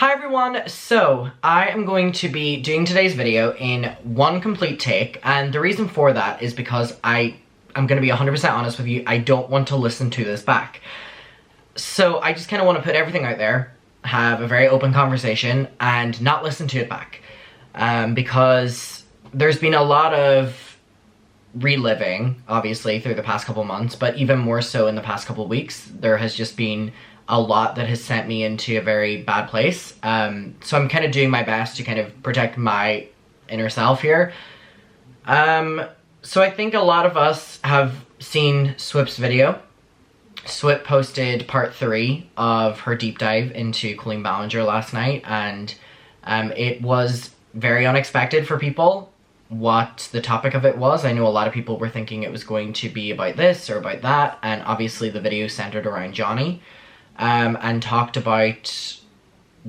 Hi everyone, so I am going to be doing today's video in one complete take, and the reason for that is because I'm going to be 100% honest with you, I don't want to listen to this back. So I just kind of want to put everything out there, have a very open conversation, and not listen to it back. Because there's been a lot of reliving, obviously, through the past couple months, but even more so in the past couple weeks, there has just been a lot that has sent me into a very bad place. So I'm kind of doing my best to kind of protect my inner self here. So I think a lot of us have seen Swoop's video. Swoop posted part 3 of her deep dive into Colleen Ballinger last night, and it was very unexpected for people what the topic of it was. I know a lot of people were thinking it was going to be about this or about that, and obviously the video centered around Johnny. And talked about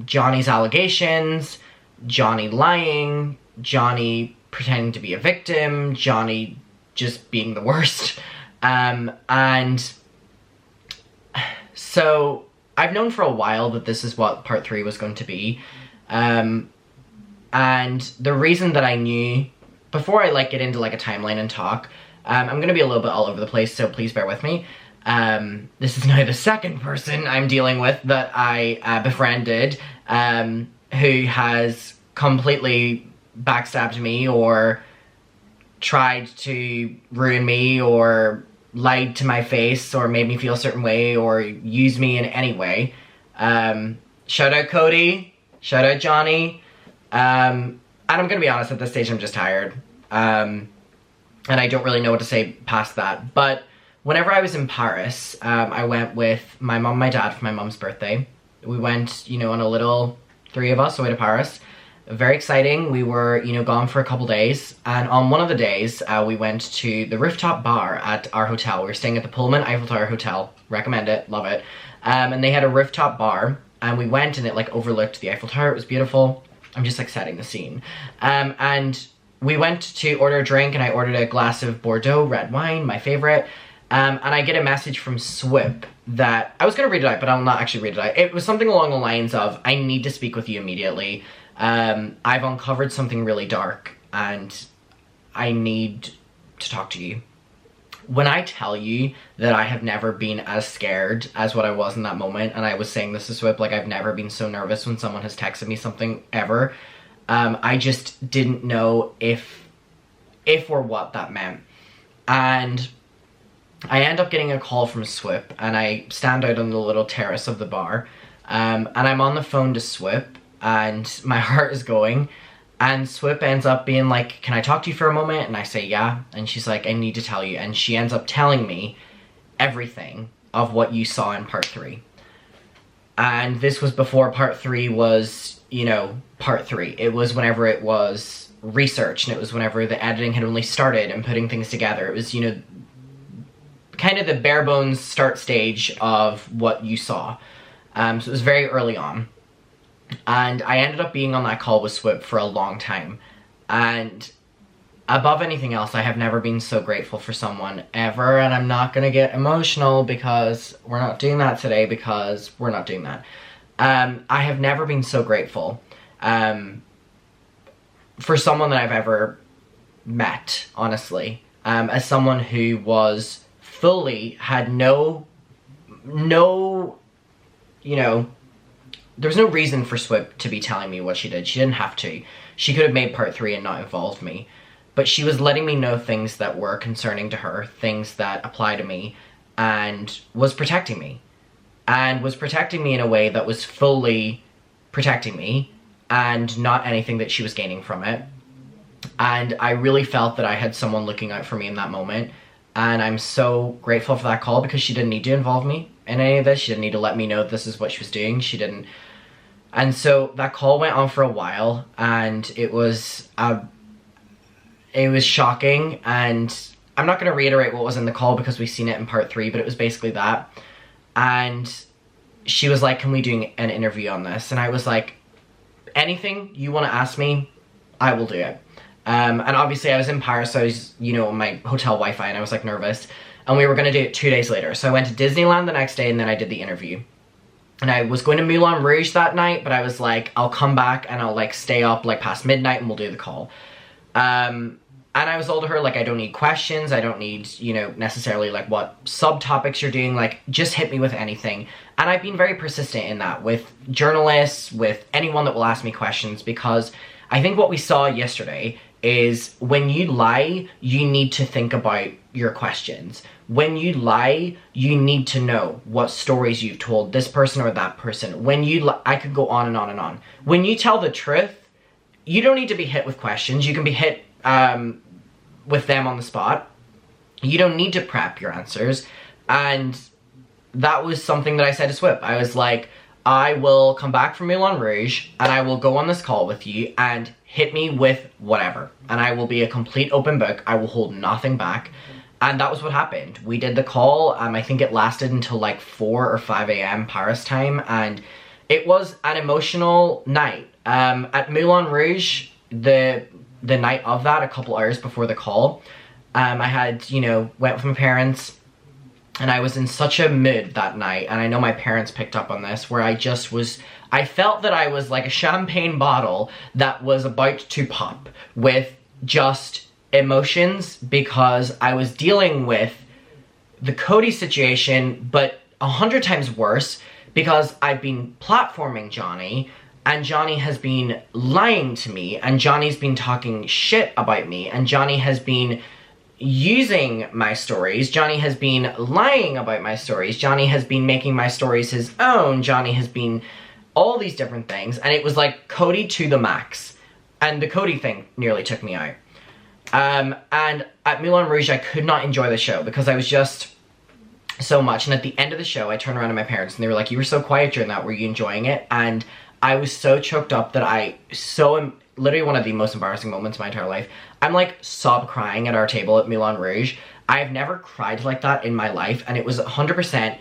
Johnny's allegations, Johnny lying, Johnny pretending to be a victim, Johnny just being the worst. And so I've known for a while that this is what part 3 was going to be. And the reason that I knew, before I get into a timeline and talk, I'm going to be a little bit all over the place, so please bear with me. This is now the second person I'm dealing with that I befriended, who has completely backstabbed me or tried to ruin me or lied to my face or made me feel a certain way or used me in any way. Shout out Cody, shout out Johnny, and I'm gonna be honest, at this stage I'm just tired, and I don't really know what to say past that, but whenever I was in Paris, I went with my mom and my dad for my mom's birthday. We went, on a little 3 of us away to Paris. Very exciting. We were, gone for a couple days. And on one of the days, we went to the rooftop bar at our hotel. We were staying at the Pullman Eiffel Tower Hotel. Recommend it. Love it. And they had a rooftop bar. And we went and it overlooked the Eiffel Tower. It was beautiful. I'm just setting the scene. And we went to order a drink and I ordered a glass of Bordeaux red wine, my favorite. And I get a message from Swoop that, I was going to read it out, but I'll not actually read it out. It was something along the lines of, I need to speak with you immediately. I've uncovered something really dark, and I need to talk to you. When I tell you that I have never been as scared as what I was in that moment, and I was saying this to Swoop, I've never been so nervous when someone has texted me something ever. I just didn't know if or what that meant. And I end up getting a call from Swoop, and I stand out on the little terrace of the bar, and I'm on the phone to Swoop, and my heart is going, and Swoop ends up being like, can I talk to you for a moment? And I say, yeah, and she's like, I need to tell you, and she ends up telling me everything of what you saw in part 3. And this was before part 3 was, part 3. It was whenever it was research, and it was whenever the editing had only started and putting things together. It was, kind of the bare bones start stage of what you saw. So it was very early on. And I ended up being on that call with Swoop for a long time. And above anything else, I have never been so grateful for someone ever. And I'm not going to get emotional because we're not doing that today, because we're not doing that. I have never been so grateful for someone that I've ever met, honestly. As someone who was fully had no, there was no reason for Swoop to be telling me what she did. She didn't have to. She could have made part 3 and not involved me. But she was letting me know things that were concerning to her, things that apply to me, and was protecting me. And was protecting me in a way that was fully protecting me, and not anything that she was gaining from it. And I really felt that I had someone looking out for me in that moment. And I'm so grateful for that call, because she didn't need to involve me in any of this. She didn't need to let me know this is what she was doing. She didn't. And so that call went on for a while, and it was shocking. And I'm not going to reiterate what was in the call because we've seen it in part 3, but it was basically that. And she was like, can we do an interview on this? And I was like, anything you want to ask me, I will do it. And obviously I was in Paris, so I was, on my hotel Wi-Fi, and I was nervous. And we were going to do it 2 days later. So I went to Disneyland the next day, and then I did the interview. And I was going to Moulin Rouge that night, but I was like, I'll come back and I'll like stay up like past midnight and we'll do the call. And I was told to her, like, I don't need questions, I don't need, you know, necessarily like what subtopics you're doing, like just hit me with anything. And I've been very persistent in that with journalists, with anyone that will ask me questions, because I think what we saw yesterday is when you lie, you need to think about your questions. When you lie, you need to know what stories you've told this person or that person. When you I could go on and on and on. When you tell the truth, you don't need to be hit with questions. You can be hit with them on the spot. You don't need to prep your answers. And that was something that I said to Swoop. I was like, I will come back from Moulin Rouge and I will go on this call with you and hit me with whatever. And I will be a complete open book. I will hold nothing back. And that was what happened. We did the call. I think it lasted until like 4 or 5 a.m. Paris time. And it was an emotional night. At Moulin Rouge, the night of that, a couple hours before the call, I had, you know, went with my parents, and I was in such a mood that night, and I know my parents picked up on this, where I felt that I was like a champagne bottle that was about to pop with just emotions, because I was dealing with the Cody situation, but 100 times worse, because I've been platforming Johnny, and Johnny has been lying to me, and Johnny's been talking shit about me, and Johnny has been using my stories, Johnny has been lying about my stories, Johnny has been making my stories his own, Johnny has been all these different things, and it was like Cody to the max. And the Cody thing nearly took me out. And at Moulin Rouge, I could not enjoy the show because I was just so much. And at the end of the show, I turned around to my parents and they were like, you were so quiet during that, were you enjoying it? And I was so choked up that literally one of the most embarrassing moments of my entire life. I'm like sob crying at our table at Moulin Rouge. I've never cried like that in my life, and it was 100%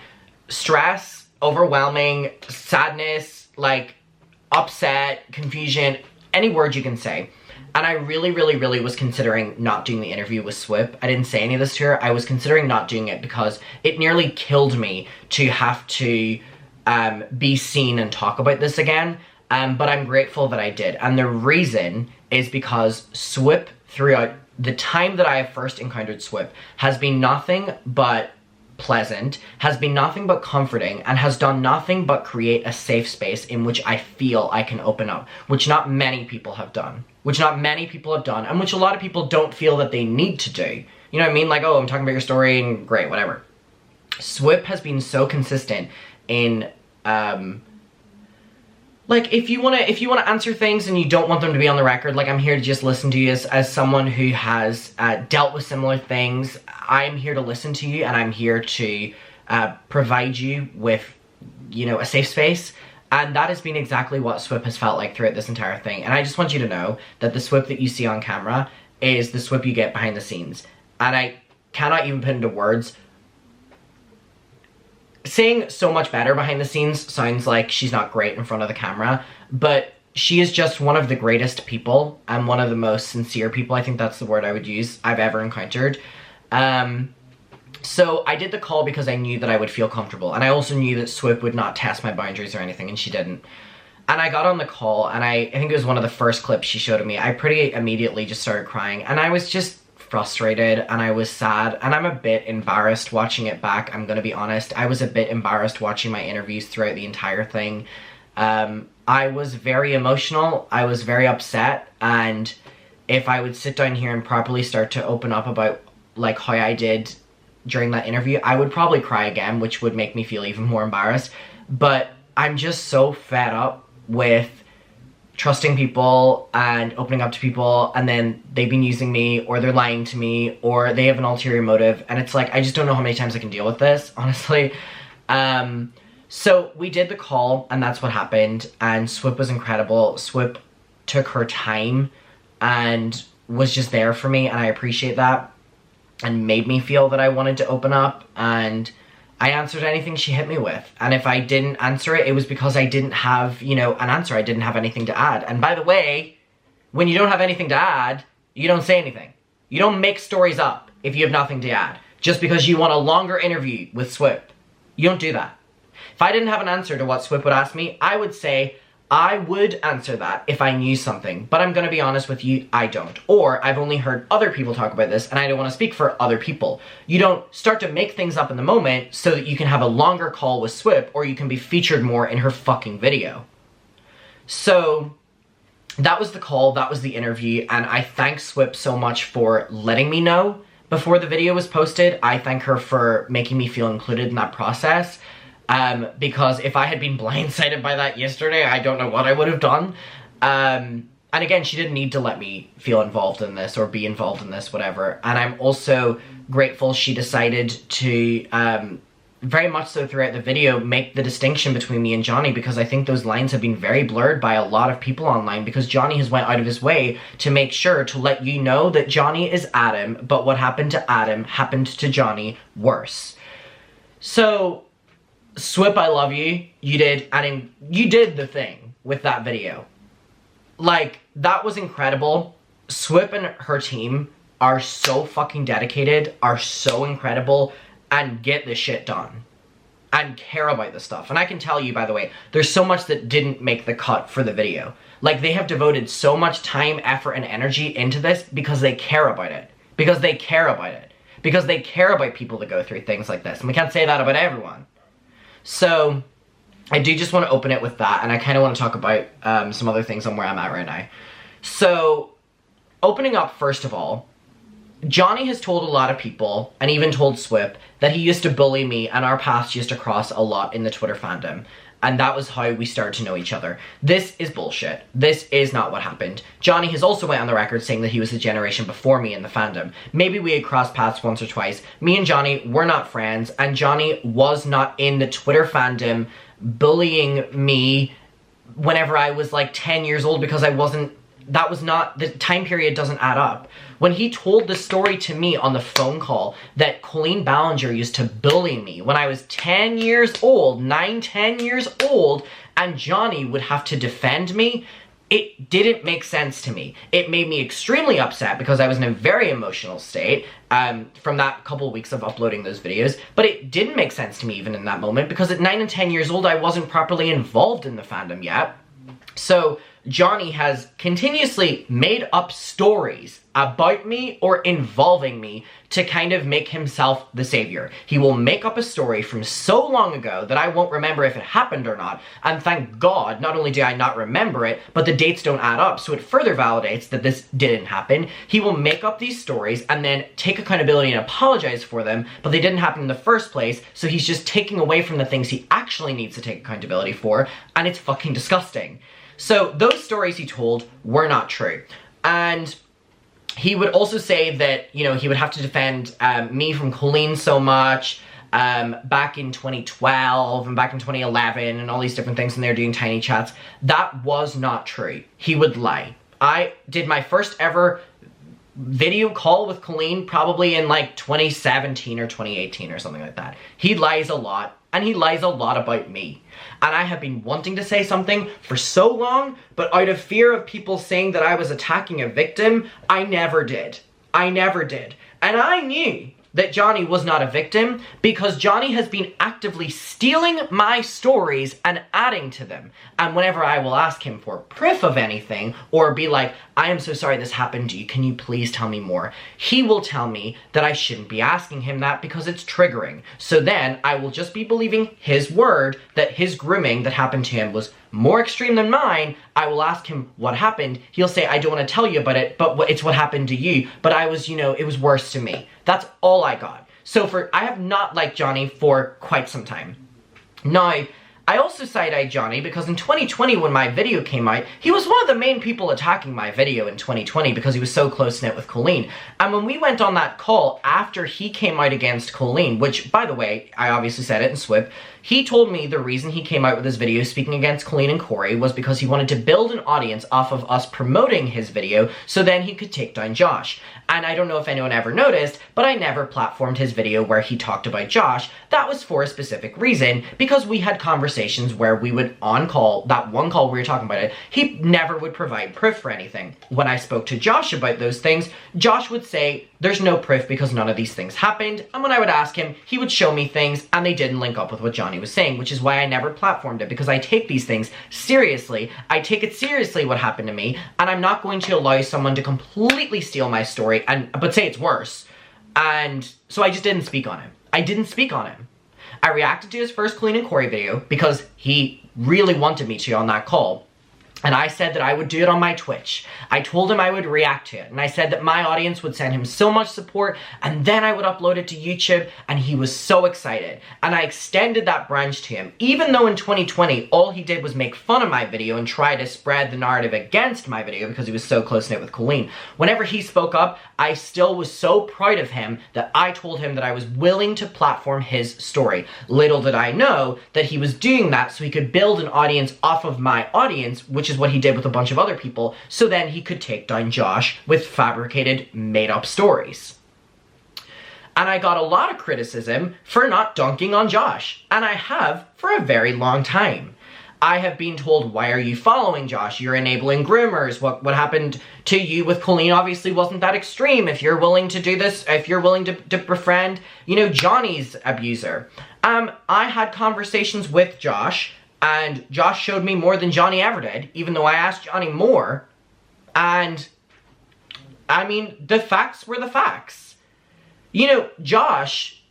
stress, overwhelming, sadness, like upset, confusion, any word you can say. And I really, really, really was considering not doing the interview with Swoop. I didn't say any of this to her. I was considering not doing it because it nearly killed me to have to be seen and talk about this again. But I'm grateful that I did. And the reason is because Swoop, throughout the time that I have first encountered Swoop, has been nothing but pleasant, has been nothing but comforting, and has done nothing but create a safe space in which I feel I can open up, which not many people have done. And which a lot of people don't feel that they need to do. You know what I mean? Like, oh, I'm talking about your story and great, whatever. Swoop has been so consistent in like, if you wanna answer things and you don't want them to be on the record, like, I'm here to just listen to you as someone who has dealt with similar things. I'm here to listen to you, and I'm here to provide you with, you know, a safe space. And that has been exactly what Swoop has felt like throughout this entire thing. And I just want you to know that the Swoop that you see on camera is the Swoop you get behind the scenes. And I cannot even put into words. Saying so much better behind the scenes sounds like she's not great in front of the camera, but she is just one of the greatest people and one of the most sincere people, I think that's the word I would use, I've ever encountered. So I did the call because I knew that I would feel comfortable, and I also knew that Swoop would not test my boundaries or anything, and she didn't. And I got on the call, and I think it was one of the first clips she showed me. I pretty immediately just started crying, and I was just frustrated, and I was sad, and I'm a bit embarrassed watching it back, I'm gonna be honest. I was a bit embarrassed watching my interviews throughout the entire thing. I was very emotional, I was very upset, and if I would sit down here and properly start to open up about like how I did during that interview, I would probably cry again, which would make me feel even more embarrassed. But I'm just so fed up with trusting people and opening up to people, and then they've been using me, or they're lying to me, or they have an ulterior motive, and it's like, I just don't know how many times I can deal with this, honestly. So we did the call, and that's what happened, and Swoop was incredible. Swoop took her time and was just there for me, and I appreciate that, and made me feel that I wanted to open up, and I answered anything she hit me with. And if I didn't answer it, it was because I didn't have, you know, an answer. I didn't have anything to add. And by the way, when you don't have anything to add, you don't say anything. You don't make stories up if you have nothing to add. Just because you want a longer interview with Swoop. You don't do that. If I didn't have an answer to what Swoop would ask me, I would say, I would answer that if I knew something, but I'm gonna be honest with you, I don't. Or I've only heard other people talk about this and I don't want to speak for other people. You don't start to make things up in the moment so that you can have a longer call with Swoop or you can be featured more in her fucking video. So that was the call, that was the interview, and I thank Swoop so much for letting me know before the video was posted. I thank her for making me feel included in that process. Because if I had been blindsided by that yesterday, I don't know what I would have done. And again, she didn't need to let me feel involved in this or be involved in this, whatever. And I'm also grateful she decided to, very much so throughout the video, make the distinction between me and Johnny, because I think those lines have been very blurred by a lot of people online, because Johnny has went out of his way to make sure to let you know that Johnny is Adam, but what happened to Adam happened to Johnny worse. So Swoop, I love you. You did the thing with that video. Like, that was incredible. Swoop and her team are so fucking dedicated, are so incredible, and get this shit done. And care about this stuff. And I can tell you, by the way, there's so much that didn't make the cut for the video. Like, they have devoted so much time, effort, and energy into this because they care about it. Because they care about it. Because they care about people that go through things like this. And we can't say that about everyone. So, I do just want to open it with that, and I kind of want to talk about some other things on where I'm at right now. So, opening up first of all, Johnny has told a lot of people, and even told Swoop, that he used to bully me and our paths used to cross a lot in the Twitter fandom. And that was how we started to know each other. This is bullshit. This is not what happened. Johnny has also went on the record saying that he was the generation before me in the fandom. Maybe we had crossed paths once or twice. Me and Johnny were not friends, and Johnny was not in the Twitter fandom bullying me whenever I was like 10 years old, because I wasn't, that was not, the time period doesn't add up. When he told the story to me on the phone call that Colleen Ballinger used to bully me when I was 10 years old, 9, 10 years old, and Johnny would have to defend me, it didn't make sense to me. It made me extremely upset because I was in a very emotional state from that couple weeks of uploading those videos, but it didn't make sense to me even in that moment because at 9 and 10 years old I wasn't properly involved in the fandom yet. So Johnny has continuously made up stories about me or involving me to kind of make himself the savior. He will make up a story from so long ago that I won't remember if it happened or not, and thank God, not only do I not remember it, but the dates don't add up, so it further validates that this didn't happen. He will make up these stories and then take accountability and apologize for them, but they didn't happen in the first place, so he's just taking away from the things he actually needs to take accountability for, and it's fucking disgusting. So those stories he told were not true. And he would also say that, you know, he would have to defend me from Colleen so much back in 2012 and back in 2011 and all these different things, and they're doing tiny chats. That was not true. He would lie. I did my first ever video call with Colleen probably in like 2017 or 2018 or something like that. He lies a lot, and he lies a lot about me. And I have been wanting to say something for so long, but out of fear of people saying that I was attacking a victim, I never did. I never did. And I knew that Johnny was not a victim because Johnny has been actively stealing my stories and adding to them. And whenever I will ask him for proof of anything or be like, I am so sorry this happened to you, can you please tell me more? He will tell me that I shouldn't be asking him that because it's triggering. So then I will just be believing his word that his grooming that happened to him was more extreme than mine. I will ask him what happened. He'll say, I don't want to tell you about it, but it's what happened to you. But I was, you know, it was worse to me. That's all I got. So I have not liked Johnny for quite some time. Now, I also side-eyed Johnny because in 2020 when my video came out, he was one of the main people attacking my video in 2020 because he was so close-knit with Colleen. And when we went on that call after he came out against Colleen, which, by the way, I obviously said it in Swoop, he told me the reason he came out with his video speaking against Colleen and Corey was because he wanted to build an audience off of us promoting his video so then he could take down Josh. And I don't know if anyone ever noticed, but I never platformed his video where he talked about Josh. That was for a specific reason, because we had conversations where we would on call, that one call we were talking about it, he never would provide proof for anything. When I spoke to Josh about those things, Josh would say, there's no proof because none of these things happened. And when I would ask him, he would show me things and they didn't link up with what Johnny was saying, which is why I never platformed it, because I take these things seriously. I take it seriously what happened to me, and I'm not going to allow someone to completely steal my story but say it's worse. And so I just didn't speak on him. I didn't speak on him. I reacted to his first Colleen and Corey video because he really wanted me to on that call. And I said that I would do it on my Twitch. I told him I would react to it. And I said that my audience would send him so much support, and then I would upload it to YouTube, and he was so excited. And I extended that branch to him. Even though in 2020, all he did was make fun of my video and try to spread the narrative against my video because he was so close-knit with Colleen. Whenever he spoke up, I still was so proud of him that I told him that I was willing to platform his story. Little did I know that he was doing that so he could build an audience off of my audience, which is what he did with a bunch of other people, so then he could take down Josh with fabricated, made-up stories. And I got a lot of criticism for not dunking on Josh, and I have for a very long time. I have been told, why are you following Josh? You're enabling groomers. What happened to you with Colleen obviously wasn't that extreme. If you're willing to do this, if you're willing to befriend, you know, Johnny's abuser. I had conversations with Josh, and Josh showed me more than Johnny ever did, even though I asked Johnny more. And, I mean, the facts were the facts. You know, Josh,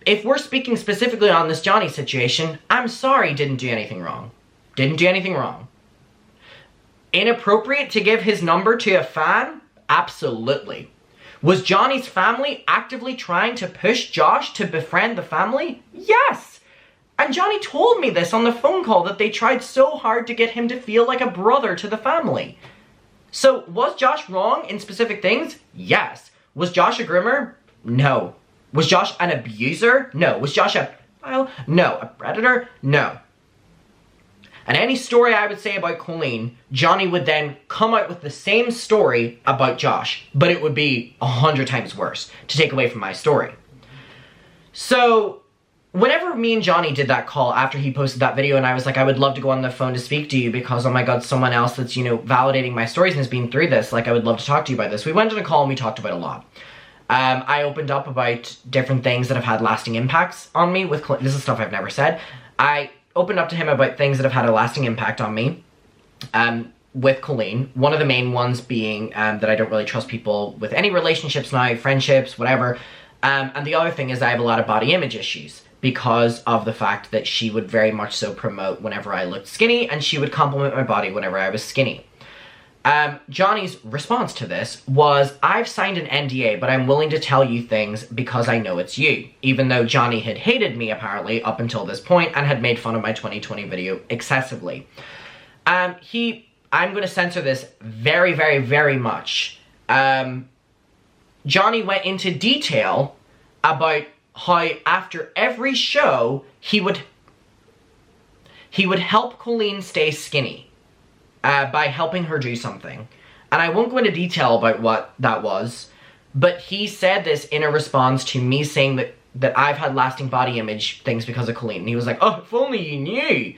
if we're speaking specifically on this Johnny situation, I'm sorry, didn't do anything wrong. Didn't do anything wrong. Inappropriate to give his number to a fan? Absolutely. Was Johnny's family actively trying to push Josh to befriend the family? Yes! And Johnny told me this on the phone call, that they tried so hard to get him to feel like a brother to the family. So, was Josh wrong in specific things? Yes. Was Josh a groomer? No. Was Josh an abuser? No. Was Josh a pedophile? No. A predator? No. And any story I would say about Colleen, Johnny would then come out with the same story about Josh, but it would be 100 times worse to take away from my story. So, whenever me and Johnny did that call after he posted that video, and I was like, I would love to go on the phone to speak to you because, oh my god, someone else that's, you know, validating my stories and has been through this, like, I would love to talk to you about this. We went on a call and we talked about a lot. I opened up about different things that have had lasting impacts on me with, this is stuff I've never said. I opened up to him about things that have had a lasting impact on me with Colleen. One of the main ones being that I don't really trust people with any relationships now, friendships, whatever. And the other thing is I have a lot of body image issues, because of the fact that she would very much so promote whenever I looked skinny, and she would compliment my body whenever I was skinny. Johnny's response to this was, I've signed an NDA, but I'm willing to tell you things because I know it's you. Even though Johnny had hated me, apparently, up until this point, and had made fun of my 2020 video excessively. I'm going to censor this very, very, very much. Johnny went into detail about how after every show, he would help Colleen stay skinny by helping her do something. And I won't go into detail about what that was, but he said this in a response to me saying that I've had lasting body image things because of Colleen. And he was like, oh, if only you knew.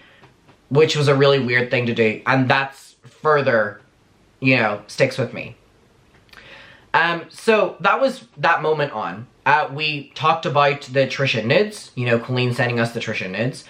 Which was a really weird thing to do. And that's further, you know, sticks with me. So that was that moment on. We talked about the Trisha nudes, you know, Colleen sending us the Trisha nudes.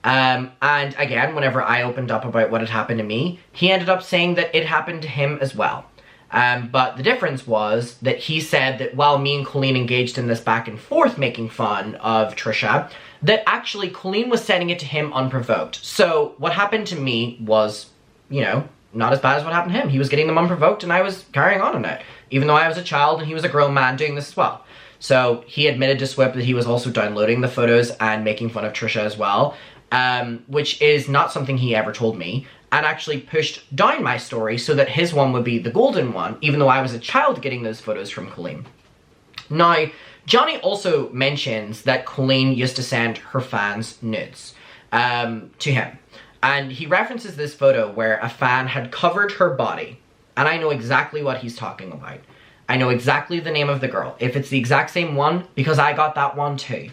And again, whenever I opened up about what had happened to me, he ended up saying that it happened to him as well. But the difference was that he said that while me and Colleen engaged in this back and forth making fun of Trisha, that actually Colleen was sending it to him unprovoked. So what happened to me was, you know, not as bad as what happened to him. He was getting them unprovoked and I was carrying on it. Even though I was a child and he was a grown man doing this as well. So he admitted to Swoop that he was also downloading the photos and making fun of Trisha as well. Which is not something he ever told me, and actually pushed down my story so that his one would be the golden one, even though I was a child getting those photos from Colleen. Now, Johnny also mentions that Colleen used to send her fans nudes to him. And he references this photo where a fan had covered her body, and I know exactly what he's talking about. I know exactly the name of the girl. If it's the exact same one, because I got that one too.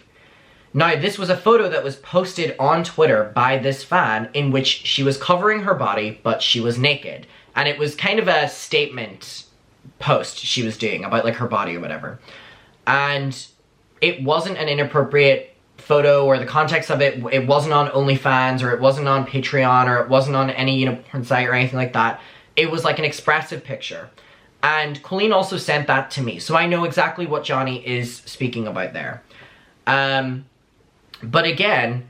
Now, this was a photo that was posted on Twitter by this fan in which she was covering her body, but she was naked. And it was kind of a statement post she was doing about like her body or whatever. And it wasn't an inappropriate photo, or the context of it, it wasn't on OnlyFans, or it wasn't on Patreon, or it wasn't on any, you know, porn site or anything like that. It was like an expressive picture. And Colleen also sent that to me, so I know exactly what Johnny is speaking about there. But again,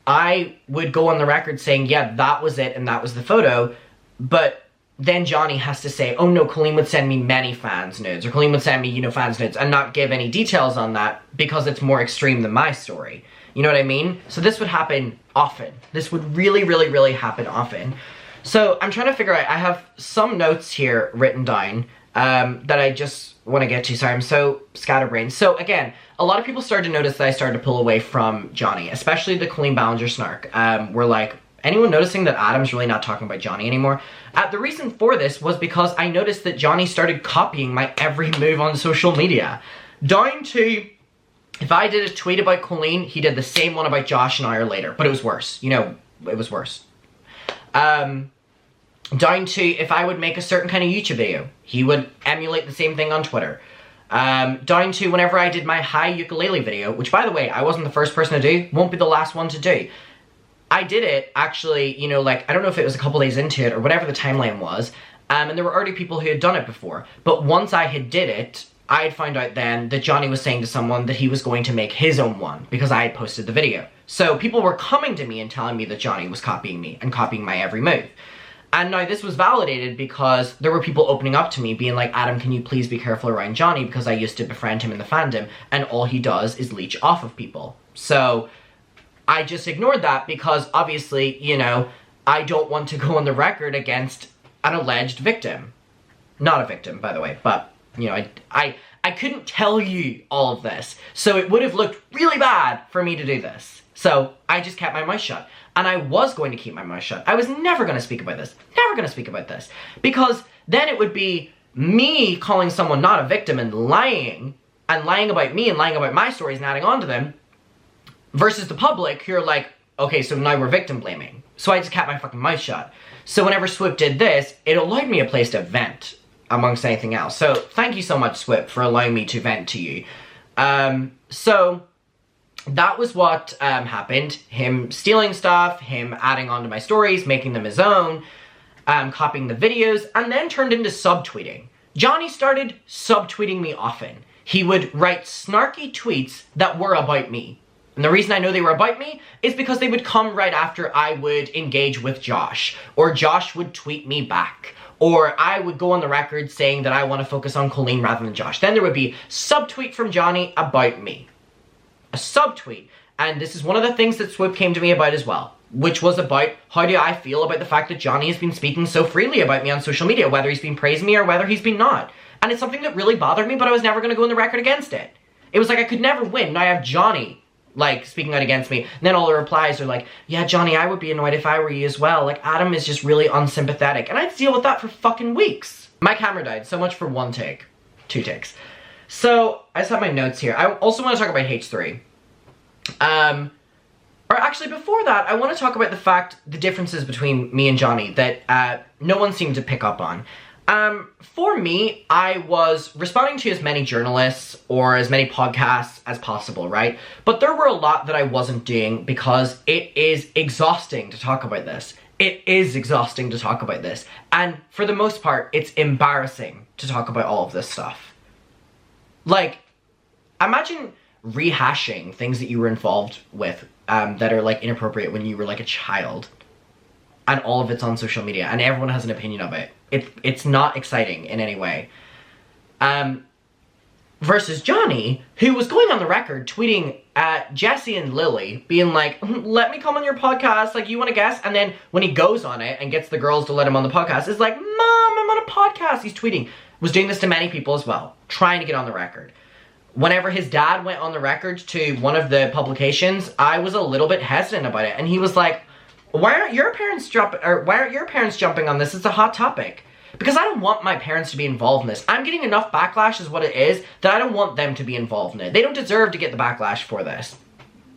I would go on the record saying, yeah, that was it and that was the photo, but then Johnny has to say, oh no, Colleen would send me many fans nudes, or Colleen would send me, you know, fans nudes, and not give any details on that because it's more extreme than my story. You know what I mean? So this would happen often. This would really, really, really happen often. So I'm trying to figure out, I have some notes here written down that I just want to get to. Sorry, I'm so scatterbrained. So again, a lot of people started to notice that I started to pull away from Johnny, especially the Colleen Ballinger snark. We're like, anyone noticing that Adam's really not talking about Johnny anymore? The reason for this was because I noticed that Johnny started copying my every move on social media. Down to, if I did a tweet about Colleen, he did the same one about Josh and I later, but it was worse. You know, it was worse. Down to, if I would make a certain kind of YouTube video, he would emulate the same thing on Twitter. Down to whenever I did my high ukulele video, which by the way, I wasn't the first person to do, won't be the last one to do. I did it actually, you know, like, I don't know if it was a couple days into it or whatever the timeline was, and there were already people who had done it before. But once I had did it, I had found out then that Johnny was saying to someone that he was going to make his own one because I had posted the video. So people were coming to me and telling me that Johnny was copying me and copying my every move. And now this was validated because there were people opening up to me being like, Adam, can you please be careful around Johnny because I used to befriend him in the fandom and all he does is leech off of people. So I just ignored that because obviously, you know, I don't want to go on the record against an alleged victim. Not a victim, by the way, but, you know, I couldn't tell you all of this. So it would have looked really bad for me to do this. So I just kept my mouth shut. And I was going to keep my mouth shut. I was never going to speak about this. Never going to speak about this. Because then it would be me calling someone not a victim and lying about me and lying about my stories and adding on to them, versus the public who are like, okay, so now we're victim blaming. So I just kept my fucking mouth shut. So whenever Swoop did this, it allowed me a place to vent, amongst anything else. So thank you so much, Swoop, for allowing me to vent to you. So that was what happened. Him stealing stuff, him adding onto my stories, making them his own, copying the videos, and then turned into subtweeting. Johnny started subtweeting me often. He would write snarky tweets that were about me. And the reason I know they were about me is because they would come right after I would engage with Josh, or Josh would tweet me back, or I would go on the record saying that I want to focus on Colleen rather than Josh. Then there would be subtweet from Johnny about me. A subtweet. And this is one of the things that Swoop came to me about as well, which was about how do I feel about the fact that Johnny has been speaking so freely about me on social media, whether he's been praising me or whether he's been not. And it's something that really bothered me, but I was never going to go on the record against it. It was like I could never win. Now I have Johnny, like, speaking out against me. And then all the replies are like, yeah, Johnny, I would be annoyed if I were you as well. Like, Adam is just really unsympathetic. And I'd deal with that for fucking weeks. My camera died. So much for one take. 2 takes. So, I just have my notes here. I also want to talk about H3. Or actually, before that, I want to talk about the differences between me and Johnny that no one seemed to pick up on. For me, I was responding to as many journalists or as many podcasts as possible, right? But there were a lot that I wasn't doing because it is exhausting to talk about this. It is exhausting to talk about this. And for the most part, it's embarrassing to talk about all of this stuff. Like, imagine rehashing things that you were involved with that are, like, inappropriate when you were, like, a child. And all of it's on social media, and everyone has an opinion of it. It's not exciting in any way. Versus Johnny, who was going on the record tweeting at Jesse and Lily, being like, let me come on your podcast, like, you want to guess? And then when he goes on it and gets the girls to let him on the podcast, it's like, Mom, I'm on a podcast. He's tweeting. Was doing this to many people as well, trying to get on the record. Whenever his dad went on the record to one of the publications, I was a little bit hesitant about it, and he was like, why aren't your parents jumping on this? It's a hot topic. Because I don't want my parents to be involved in this. I'm getting enough backlash is what it is that I don't want them to be involved in it. They don't deserve to get the backlash for this.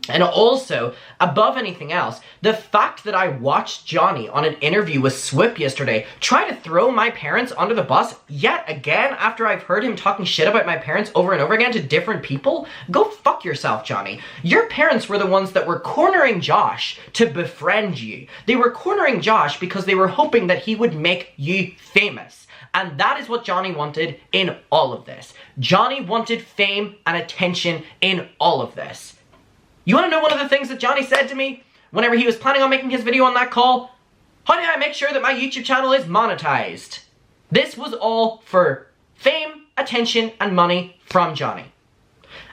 And also, above anything else, the fact that I watched Johnny on an interview with Swoop yesterday try to throw my parents under the bus yet again after I've heard him talking shit about my parents over and over again to different people, go fuck yourself, Johnny. Your parents were the ones that were cornering Josh to befriend you. They were cornering Josh because they were hoping that he would make you famous. And that is what Johnny wanted in all of this. Johnny wanted fame and attention in all of this. You want to know one of the things that Johnny said to me whenever he was planning on making his video on that call? How do I make sure that my YouTube channel is monetized? This was all for fame, attention, and money from Johnny.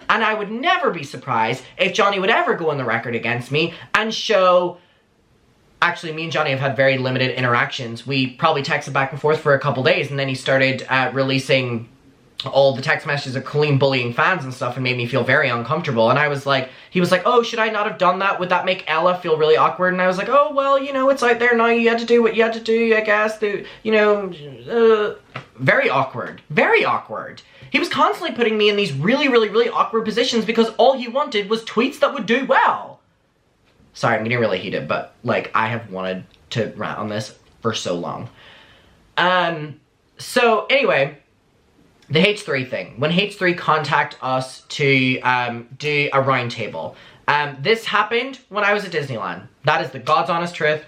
And I would never be surprised if Johnny would ever go on the record against me and show... Actually, me and Johnny have had very limited interactions. We probably texted back and forth for a couple days, and then he started releasing all the text messages of Colleen bullying fans and stuff and made me feel very uncomfortable. And I was like, he was like, oh, should I not have done that? Would that make Ella feel really awkward? And I was like, oh, well, you know, it's out there now. You had to do what you had to do, I guess. You know, very awkward. Very awkward. He was constantly putting me in these really, really, really awkward positions because all he wanted was tweets that would do well. Sorry, I'm getting really heated, but, like, I have wanted to rant on this for so long. So, anyway... The H3 thing. When H3 contact us to do a round table. This happened when I was at Disneyland. That is the God's honest truth.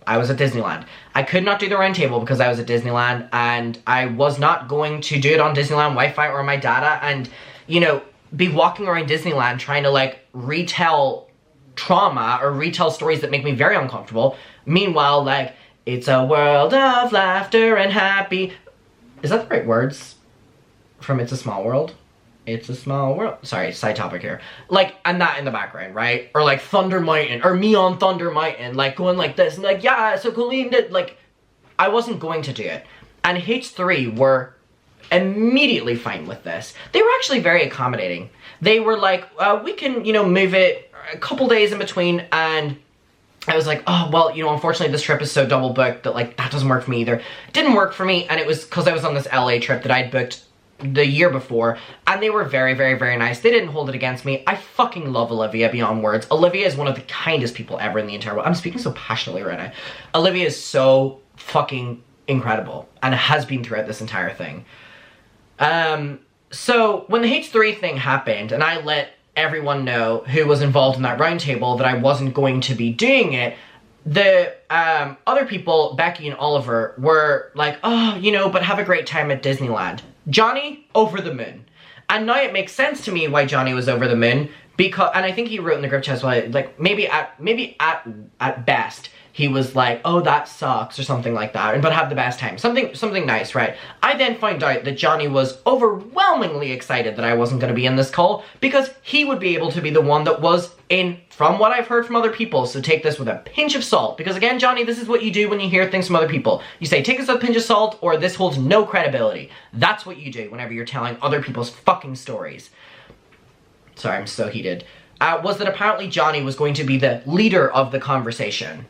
I was at Disneyland. I could not do the round table because I was at Disneyland and I was not going to do it on Disneyland Wi-Fi or my data and, you know, be walking around Disneyland trying to, like, retell trauma or retell stories that make me very uncomfortable. Meanwhile, like, it's a world of laughter and happy... Is that the right words? From It's a Small World? It's a Small World. Sorry, side topic here. Like, and that in the background, right? Or like Thunder Mountain, or me on Thunder Mountain, like going like this, and like, yeah, so Colleen did, like, I wasn't going to do it. And H3 were immediately fine with this. They were actually very accommodating. They were like, we can, you know, move it a couple days in between, and I was like, oh, well, you know, unfortunately this trip is so double booked that, like, that doesn't work for me either. It didn't work for me, and it was because I was on this LA trip that I'd booked the year before, and they were very, very, very nice. They didn't hold it against me. I fucking love Olivia beyond words. Olivia is one of the kindest people ever in the entire world. I'm speaking so passionately right now. Olivia is so fucking incredible, and has been throughout this entire thing. So, when the H3 thing happened, and I let everyone know who was involved in that roundtable that I wasn't going to be doing it, the other people, Becky and Oliver, were like, oh, you know, but have a great time at Disneyland. Johnny, over the moon. And now it makes sense to me why Johnny was over the moon, because, and I think he wrote in the group chat as well, like, maybe at best, he was like, oh, that sucks, or something like that, but have the best time. Something nice, right? I then found out that Johnny was overwhelmingly excited that I wasn't going to be in this call, because he would be able to be the one that was in, from what I've heard from other people, so take this with a pinch of salt, because again, Johnny, this is what you do when you hear things from other people. You say, take this with a pinch of salt, or this holds no credibility. That's what you do whenever you're telling other people's fucking stories. Sorry, I'm so heated. Was that apparently Johnny was going to be the leader of the conversation.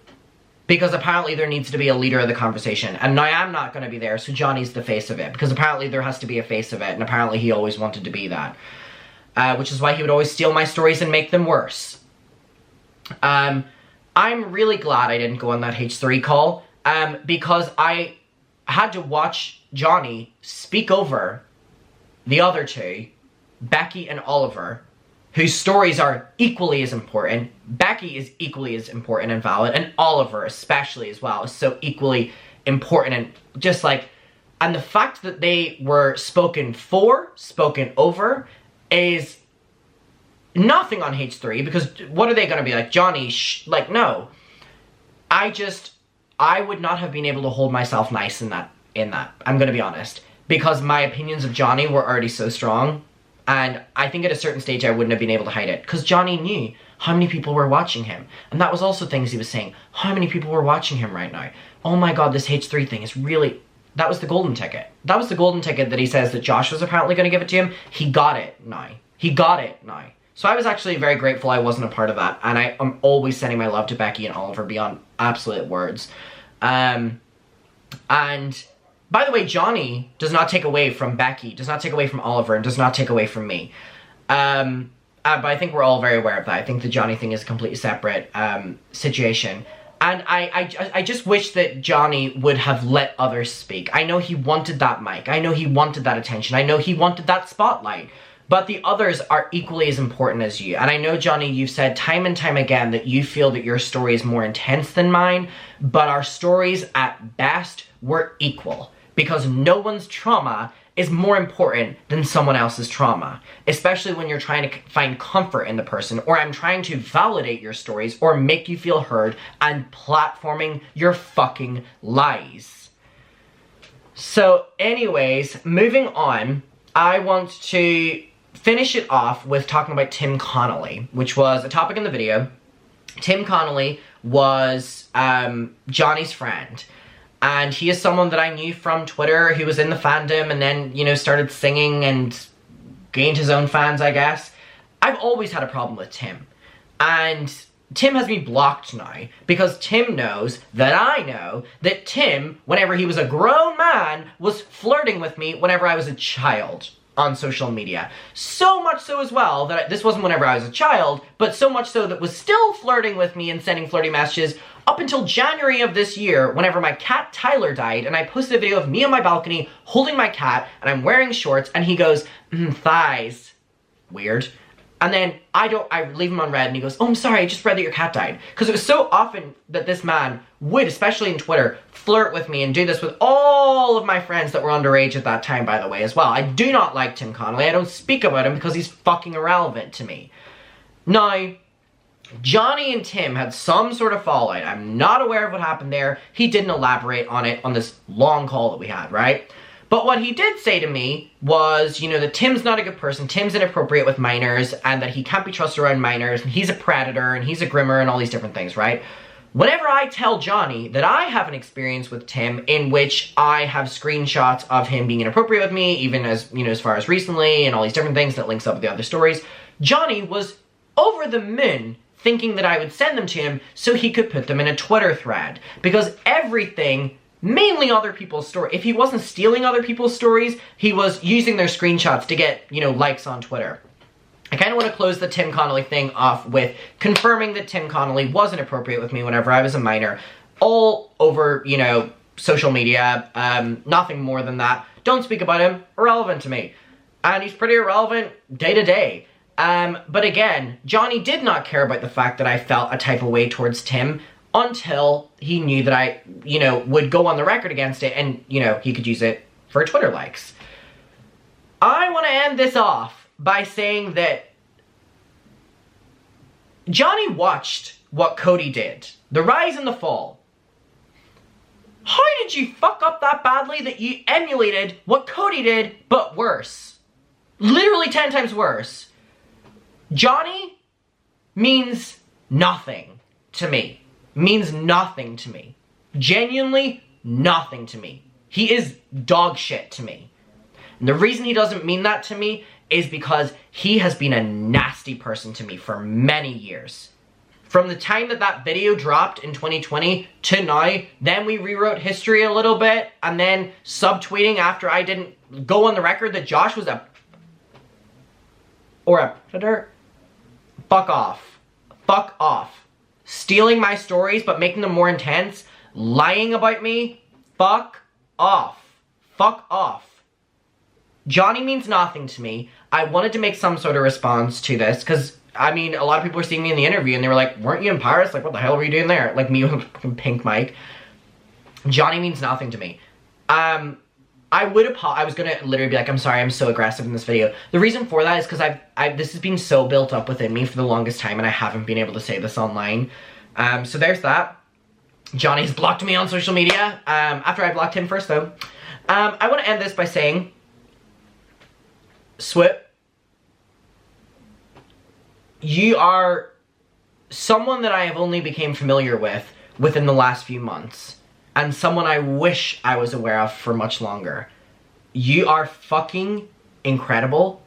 Because apparently there needs to be a leader of the conversation. And now I'm not going to be there, so Johnny's the face of it. Because apparently there has to be a face of it, and apparently he always wanted to be that. Which is why he would always steal my stories and make them worse. I'm really glad I didn't go on that H3 call. Because I had to watch Johnny speak over the other two, Becky and Oliver, whose stories are equally as important. Becky is equally as important and valid, and Oliver especially as well is so equally important, and just like, and the fact that they were spoken for, spoken over, is nothing on H3, because what are they going to be like, Johnny, like, no. I would not have been able to hold myself nice in that, I'm going to be honest, because my opinions of Johnny were already so strong. And I think at a certain stage I wouldn't have been able to hide it. Because Johnny knew how many people were watching him. And that was also things he was saying. How many people were watching him right now? Oh my god, this H3 thing is really... That was the golden ticket. That was the golden ticket that he says that Josh was apparently going to give it to him. He got it now. He got it now. So I was actually very grateful I wasn't a part of that. And I am always sending my love to Becky and Oliver beyond absolute words. And By the way, Johnny does not take away from Becky, does not take away from Oliver, and does not take away from me. But I think we're all very aware of that. I think the Johnny thing is a completely separate situation. And I just wish that Johnny would have let others speak. I know he wanted that mic. I know he wanted that attention. I know he wanted that spotlight. But the others are equally as important as you. And I know, Johnny, you've said time and time again that you feel that your story is more intense than mine. But our stories, at best, were equal. Because no one's trauma is more important than someone else's trauma. Especially when you're trying to find comfort in the person, or I'm trying to validate your stories or make you feel heard and platforming your fucking lies. So anyways, moving on, I want to finish it off with talking about Tim Connolly, which was a topic in the video. Tim Connolly was Johnny's friend. And he is someone that I knew from Twitter. He was in the fandom and then, you know, started singing and gained his own fans, I guess. I've always had a problem with Tim. And Tim has me blocked now because Tim knows that I know that Tim, whenever he was a grown man, was flirting with me whenever I was a child on social media. So much so as well that this wasn't whenever I was a child, but so much so that was still flirting with me and sending flirty messages up until January of this year, whenever my cat Tyler died, and I posted a video of me on my balcony holding my cat, and I'm wearing shorts, and he goes, thighs. Weird. And then I leave him on red, and he goes, oh, I'm sorry, I just read that your cat died. Because it was so often that this man would, especially in Twitter, flirt with me and do this with all of my friends that were underage at that time, by the way, as well. I do not like Tim Connolly. I don't speak about him because he's fucking irrelevant to me. Now, Johnny and Tim had some sort of fallout. I'm not aware of what happened there. He didn't elaborate on it on this long call that we had, right? But what he did say to me was, you know, that Tim's not a good person, Tim's inappropriate with minors, and that he can't be trusted around minors, and he's a predator, and he's a grimmer, and all these different things, right? Whenever I tell Johnny that I have an experience with Tim in which I have screenshots of him being inappropriate with me, even as, you know, as far as recently, and all these different things that links up with the other stories, Johnny was over the moon thinking that I would send them to him so he could put them in a Twitter thread. Because everything, mainly other people's stories, if he wasn't stealing other people's stories, he was using their screenshots to get, you know, likes on Twitter. I kind of want to close the Tim Connolly thing off with confirming that Tim Connolly was inappropriate with me whenever I was a minor. All over, you know, social media. Nothing more than that. Don't speak about him. Irrelevant to me. And he's pretty irrelevant day to day. But again, Johnny did not care about the fact that I felt a type of way towards Tim until he knew that I, you know, would go on the record against it and, you know, he could use it for Twitter likes. I want to end this off by saying that Johnny watched what Cody did. The rise and the fall. How did you fuck up that badly that you emulated what Cody did, but worse? Literally 10 times worse. Johnny means nothing to me. Means nothing to me. Genuinely nothing to me. He is dog shit to me. And the reason he doesn't mean that to me is because he has been a nasty person to me for many years. From the time that that video dropped in 2020 to now, then we rewrote history a little bit, and then subtweeting after I didn't go on the record that Josh was a predator. Fuck off. Fuck off. Stealing my stories but making them more intense. Lying about me. Fuck off. Fuck off. Johnny means nothing to me. I wanted to make some sort of response to this because, I mean, a lot of people were seeing me in the interview and they were like, weren't you in Paris? Like, what the hell were you doing there? Like me with a pink mic. Johnny means nothing to me. I was gonna literally be like, I'm sorry, I'm so aggressive in this video. The reason for that is because this has been so built up within me for the longest time and I haven't been able to say this online. So there's that. Johnny's blocked me on social media, after I blocked him first though. I want to end this by saying, swoop, you are someone that I have only became familiar with within the last few months. And someone I wish I was aware of for much longer. You are fucking incredible.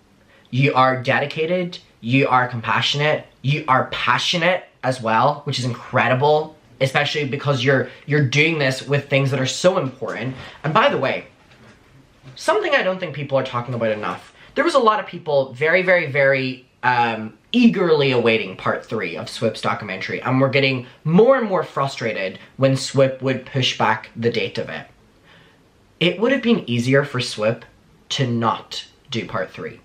You are dedicated. You are compassionate. You are passionate as well, which is incredible. Especially because you're doing this with things that are so important. And by the way, something I don't think people are talking about enough. There was a lot of people very, very, very eagerly awaiting part 3 of Swoop's documentary, and were getting more and more frustrated when Swoop would push back the date of it. It would have been easier for Swoop to not do part 3.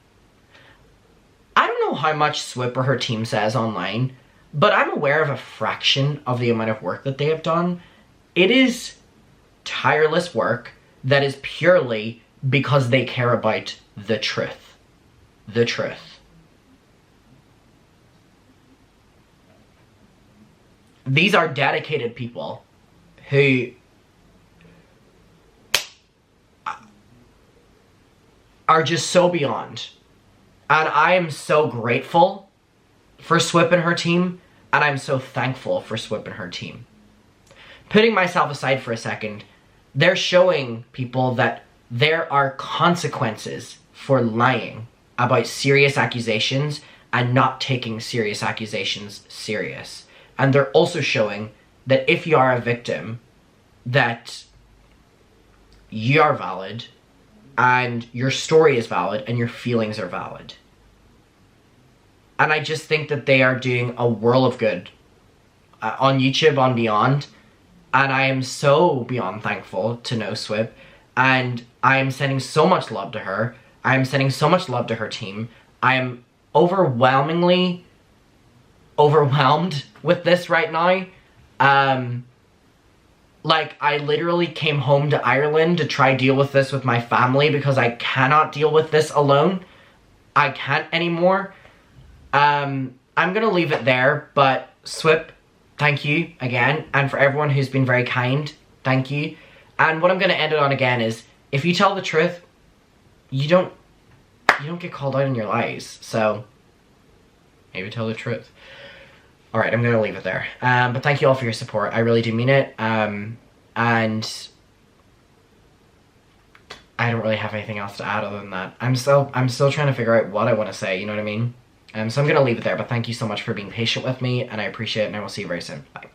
I don't know how much Swoop or her team says online, but I'm aware of a fraction of the amount of work that they have done. It is tireless work that is purely because they care about the truth. The truth. These are dedicated people who are just so beyond. And I am so grateful for Swoop and her team, and I'm so thankful for Swoop and her team. Putting myself aside for a second, they're showing people that there are consequences for lying about serious accusations and not taking serious accusations serious. And they're also showing that if you are a victim, that you are valid, and your story is valid, and your feelings are valid. And I just think that they are doing a world of good on YouTube, on Beyond. And I am so beyond thankful to know Swoop. And I am sending so much love to her. I am sending so much love to her team. I am overwhelmingly overwhelmed with this right now. Like, I literally came home to Ireland to try deal with this with my family because I cannot deal with this alone. I can't anymore. I'm gonna leave it there, but Swoop, thank you again. And for everyone who's been very kind, thank you. And what I'm gonna end it on again is, if you tell the truth, you don't get called out on your lies. So, maybe tell the truth. Alright, I'm gonna leave it there. But thank you all for your support. I really do mean it. And I don't really have anything else to add other than that. I'm still trying to figure out what I want to say, you know what I mean? So I'm gonna leave it there, but thank you so much for being patient with me, and I appreciate it, and I will see you very soon. Bye.